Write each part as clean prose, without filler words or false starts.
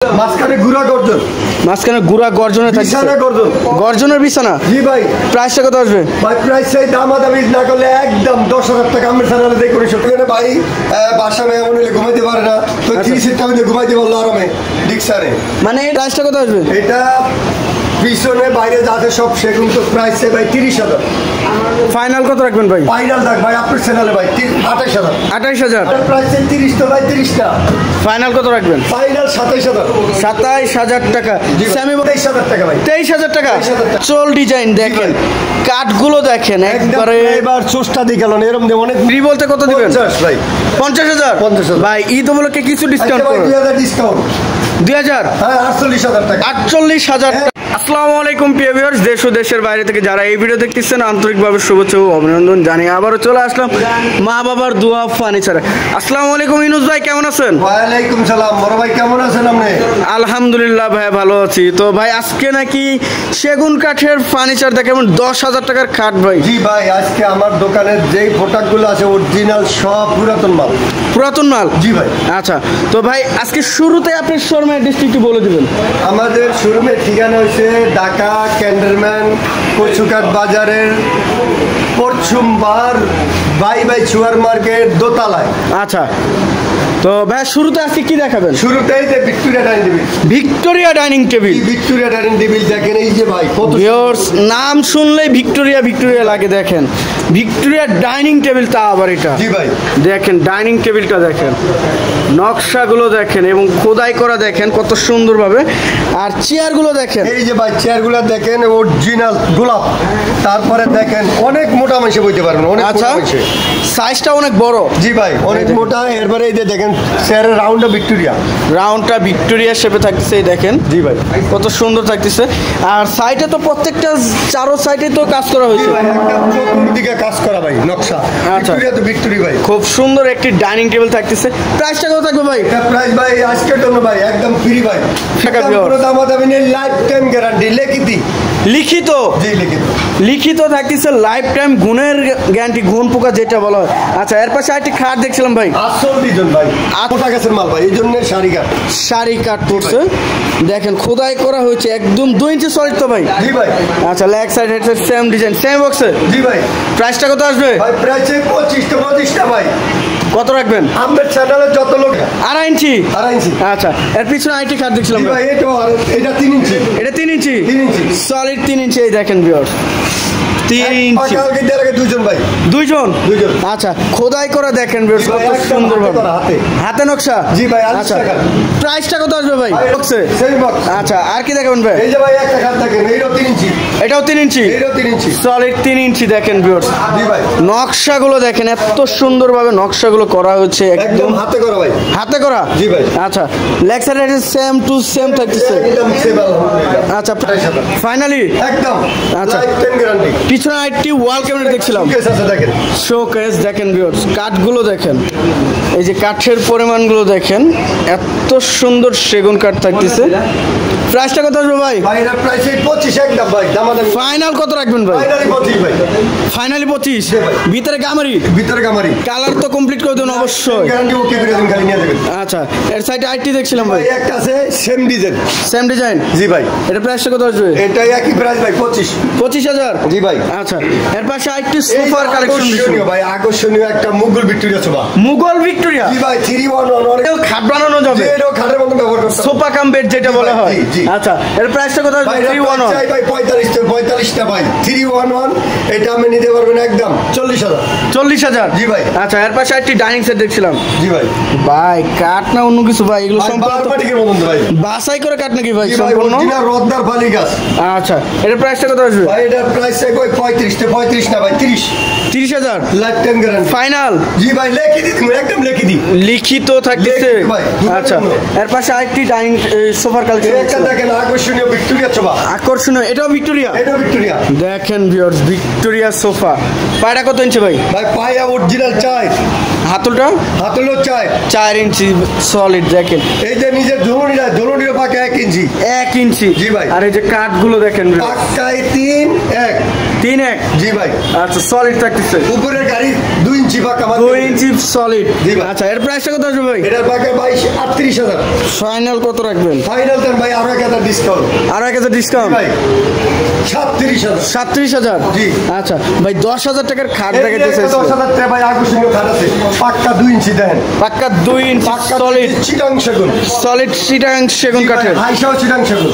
মাঝখানে গুড়া গর্জন, মাঝখানে গুড়া গর্জনে থাকছে বিছানা গর্জন, গর্জনের বিছানা। জি ভাই। প্রাইসটা কত আসবে ভাই? প্রাইস সেই দামাদামি না করলে একদম 10,000 টাকা আমরা চ্যানেলে দেখে করি সত্যি ভাই। বাসা মেয়ে মনে হলে ঘুমাইতে পারে না, তো 30 সিট আমি ঘুমাইতে পারলো আরামে ডিকসারে। মানে প্রাইসটা কত আসবে? এটা পিছনে বাইরে যাতে সব সেগুন তো প্রাইস ভাই 30,000। ফাইনাল কত রাখবেন ভাই? ফাইনাল দেখ ভাই আপনার চ্যানেলে ভাই 28,000। 28,000 প্রাইস 30 তো ভাই 30টা। ফাইনাল কত রাখবেন? ফাইনাল 27,000। 27,000 টাকা। আমি 23,000 টাকা ভাই। 23,000 টাকা। চোল ডিজাইন দেখেন, কাঠগুলো দেখেন একবারে। এবার চোস্টা দিয়ে গেল এরকম অনেক। ফ্রি বলতে কত দিবেন? 50 ভাই। 50,000 ভাই। ঈদ উপলক্ষে কিছু ডিসকাউন্ট করুন। 2000 ডিসকাউন্ট। 2000? হ্যাঁ 48,000 টাকা। 48,000 টাকা। আসসালামু আলাইকুম প্রিয় ভিউয়ার্স, দেশ ও দেশের বাইরে থেকে যারা এই ভিডিও দেখতেছেন আন্তরিকভাবে শুভেচ্ছা ও অভিনন্দন জানিয়ে আবারও চলে আসলাম মা বাবার দোয়া ফার্নিচারে। আসসালামু আলাইকুম ইনুস ভাই, কেমন আছেন? ওয়ালাইকুম সালাম। বড় ভাই কেমন আছেন আপনি? আলহামদুলিল্লাহ ভাই ভালো আছি। তো ভাই আজকে নাকি সেগুন কাঠের ফার্নিচার দেখাবেন 10,000 টাকার খাট ভাই। জি ভাই, আজকে আমার দোকানের যেই প্রোডাক্টগুলো আছে অরিজিনাল সব পুরাতন মাল। পুরাতন মাল? জি ভাই। আচ্ছা, তো ভাই আজকে শুরুতে আপনি শোরুমের ডিস্ট্রিক্টটি বলে দিবেন। আমাদের শোরুমের ঠিকানা হচ্ছে ঢাকা ক্যান্টনমেন্ট কচুকাট বাজারের পরশুমবার বাই বাই সুপার মার্কেট দোতলায়। আচ্ছা, তো ভাই শুরুতে আজকে কি দেখাবেন? শুরুতেই যে Victoria dining table. Victoria dining table. Victoria dining table দেখেন, এই যে ভাই কত ভিউয়ার্স, নাম শুনলেই ভিক্টোরিয়া ভিক্টোরিয়া লাগে। দেখেন ভিক্টোরিয়া ডাইনিং টেবিল, তা আবার এটা। জি ভাই। দেখেন ডাইনিং টেবিলটা দেখেন, নকশাগুলো দেখেন এবং খোদাই করা দেখেন কত সুন্দরভাবে। আর চেয়ারগুলো দেখেন, এই যে ভাই চেয়ারগুলো দেখেন অরিজিনাল গোলাপ। তারপরে দেখেন অনেক মোটা মাংসে বইতে পারবেন, অনেক মোটা আচ্ছা, মাংসে। সাইজটা অনেক বড়। জি ভাই, অনেক মোটা। এরপরে এই যে দেখেন চেয়ারের রাউন্ডটা ভিক্টোরিয়া। রাউন্ডটা ভিক্টোরিয়া শেপে থাকতেছে, এই দেখেন। জি ভাই। কত সুন্দর থাকতেছে। আর সাইডে তো প্রত্যেকটা চারো সাইডে তো কাজ করা জি হয়েছে। ভাই, একদম চতুর্দিকে কাজ করা ভাই নকশা। আচ্ছা। ভিক্টোরিয়া তো ভিক্টোরি ভাই। খুব সুন্দর একটি ডাইনিং টেবিল থাকতেছে। প্রাইসটা কত থাকবে ভাই? এটা প্রাইস ভাই আজকের জন্য ভাই একদম ফ্রি ভাই। টাকা একদম পুরো দামাদামি নেই, লাইফ টাইম গ্যারান্টি। লিখিত। লিখিত? জি লিখিত। লিখিত থাকতেছে, লাইফ টাইম গুণের গ্যারান্টি, গুণ পোকা যেটা বলা হয়। আচ্ছা, এর পাশে আরেকটি খাট দেখছিলাম ভাই। আসল ডিজাইন ভাই, মোটা গাছের মাল ভাই, এই জন্য শাড়ি কাট। শাড়ি কাট পড়ছে, দেখেন খোদাই করা হয়েছে একদম 2 ইঞ্চি সলিড তো ভাই। জি ভাই। আচ্ছা, leg side head side same design same বক্সে। জি ভাই। প্রাইসটা কত আসবে ভাই প্রাইস 25টা ভাই। কত রাখবেন? আমাদের চ্যানেলে যত লোক 2.5 ইঞ্চি। 2.5 ইঞ্চি। আচ্ছা, এর পিছনে আরেকটি খাট দেখছিলাম জি ভাই। ভাই, এটা 3 ইঞ্চি। এটা 3 ইঞ্চি। 3 ইঞ্চি সলিড 3 ইঞ্চি। এই দেখেন ভিউয়ার্স, 3 ইঞ্চি। দুজন ভাই। দুইজন? দুইজন। আচ্ছা, খোদাই করা দেখেন ভিউয়ার্স জি ভাই, কত একদম সুন্দর হাতে ভাবে। করা, হাতে। হাতে নকশা? জি ভাই, 80 আচ্ছা, টাকা। প্রাইসটা কত আসবে ভাই ভাই, বক্সে? সেই বক্স। আচ্ছা, আর কি দেখাবেন ভাই? এই যে ভাই একটা খাট দেখেন, এইটাও 3 ইঞ্চি। এটাও 3 ইঞ্চি। এইটাও 3 ইঞ্চি। সলিড 3 ইঞ্চি দেখেন ভিউয়ার্স। জি ভাই। নকশাগুলো দেখেন, এত সুন্দরভাবে নকশাগুলো করা হচ্ছে একদম একদম হাতে করা ভাই। হাতে করা। জি ভাই। আচ্ছা, leg side same to same থাকতেছে। একদম সেম আলহামদুলিল্লাহ। আচ্ছা, 28,000 ফাইনালি একদম আচ্ছা। Life time guarantee. পিছনে আরেকটি ওয়াল ক্যাবিনেট দেখছিলাম। কেস আছে দেখেন। শোকেস দেখেন ভিউয়ার্স, কাঠগুলো দেখেন, এই যে কাঠের পরিমাণগুলো দেখেন, এত সুন্দর সেগুন কাঠ থাকতেছে। প্রাইসটা কত আসবে ভাই? ভাই এর প্রাইস 25 একদম ভাই, দামাদামি। ফাইনাল কত রাখবেন ভাই? ফাইনালি 25 ভাই। ফাইনালি 25? জি ভাই। ভিতরে গামারি? ভিতরে গামারি। কালার তো কমপ্লিট করে দেন অবশ্যই। গ্যারান্টি ওকে করে দিন, খালি নিয়ে যাবেন। আচ্ছা, এর সাইডে আইটি দেখছিলাম ভাই। ভাই একটা আছে সেম ডিজাইন। Same design? জি ভাই। এটা প্রাইসটা কত আসবে? এটা একই প্রাইস ভাই, 25। 25,000? জি ভাই। আচ্ছা, এর পাশে আরেকটি সোফার কালেকশন আকর্ষণীয় ভাই, আকর্ষণীয় একটা Mughal Victoria sofa. Mughal Victoria? জি ভাই, 3-1-1 অনেক খাট বানানো যাবে? এটাও খাটের মতো ব্যবহার করতে হবে। সোফা কাম বেড যেটা বলা হয়। জি, জি। আচ্ছা, এর প্রাইসটা কত আসবে? ভাই 311? চাই ভাই 45টা ভাই। 3-1-1 এটা আমি নিতে পারবেন একদম 40,000। 40,000? জি ভাই। আচ্ছা, এর পাশে একটি ডাইনিং সেট দেখছিলাম জি ভাই। ভাই। কাঠ না অন্য কিছু ভাই? এগুলো ভাই সম্পূর্ণ বারবাটিকের মতন ভাই। বাছাই করে কাঠ নাকি ভাই জি ভাই, সম্পূর্ণ? অরিজিনাল রদ্দার ফালি গাছ। আচ্ছা, এর প্রাইসটা কত আসবে? ভাই এটার প্রাইস চাই ভাই 35 না ভাই, 30। 30,000? Life time guarantee. ফাইনাল? জি ভাই, লেখি দিই তুমি, একদম লেখি দিই। লিখিত থাকতেছে? লিখিত ভাই। আচ্ছা, এর পাশে আরেকটি ডাইনিং সোফার একটা কালেকশন দেখেন আকর্ষণীয় ভিক্টোরিয়া সোফা। আকর্ষণীয়, এটাও ভিক্টোরিয়া? এটা ভিক্টোরিয়া। দেখেন ভিউয়ার্স, ভিক্টোরিয়া সোফা। পায়রা কত ইঞ্চি ভাই? ভাই পায়া অরিজিনাল চাই। হাতলটা? হাতলো চাই 4 ইঞ্চি সলিড দেখেন। এই যে নিজের ধনুরিরা পাকে 1 ইঞ্চি। 1 ইঞ্চি? জি ভাই। আর এই যে কাঠগুলো দেখেন পাক্কায় 3-1। 3-1? জি ভাই। আচ্ছা, সলিড থাকতেছে। উপরের গাড়ি 2 ইঞ্চি। ইঞ্চি পাকা 2 ইঞ্চি সলিড। জি ভাই। আচ্ছা এর প্রাইসটা কত আসবে ভাই? এটার পাকা 38,000। ফাইনাল কত রাখবেন? ফাইনাল দেন ভাই আরো 1,000 ডিসকাউন্ট। আর 1000 ডিসকাউন্ট ভাই 37,000। 37,000। জি। আচ্ছা ভাই 10,000 টাকার খাট এই দেখাইতে চাইছি। 10,000 টাকা ভাই আকর্ষণীয় খাট আছে পাক্কা 2 ইঞ্চি দেন। পাক্কা 2 ইঞ্চি সলিড চিটাং সেগুন। সলিড চিটাং সেগুন কাঠের। হাইসাও চিটাং সেগুন।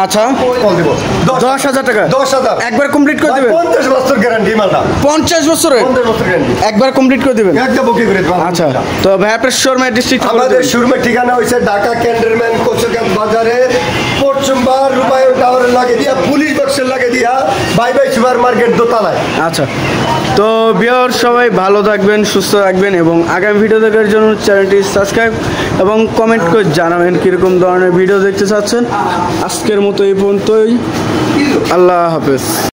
আচ্ছা কল দেব 10,000 টাকা 10,000 একবার কমপ্লিট করে দিবেন? 50 বছর গ্যারান্টি মালটা। 50 বছরে 50 বছর গ্যারান্টি একবার কমপ্লিট করে দিবেন? একদম ওকে করে দেব। আচ্ছা তো ভাই আপনার শোরুমের ডিস্ট্রিক্ট আমাদের শোরুমের ঠিকানা হইছে ঢাকা ক্যান্টনমেন্ট কোচকাপ বাজারে পশ্চিমবার রূপায়ণ টাওয়ারের লাগে দিয়া পুলিশ বক্সের লাগে দিয়া বাই বাই সুপার মার্কেট দোতলায়। আচ্ছা তো ভিউয়ার সবাই ভালো থাকবেন, সুস্থ থাকবেন এবং আগামী ভিডিও দেখার জন্য চ্যানেলটি সাবস্ক্রাইব এবং কমেন্ট করে জানাবেন কীরকম ধরনের ভিডিও দেখতে চাচ্ছেন। আজকের মতো এই পর্যন্তই, আল্লাহ হাফেজ।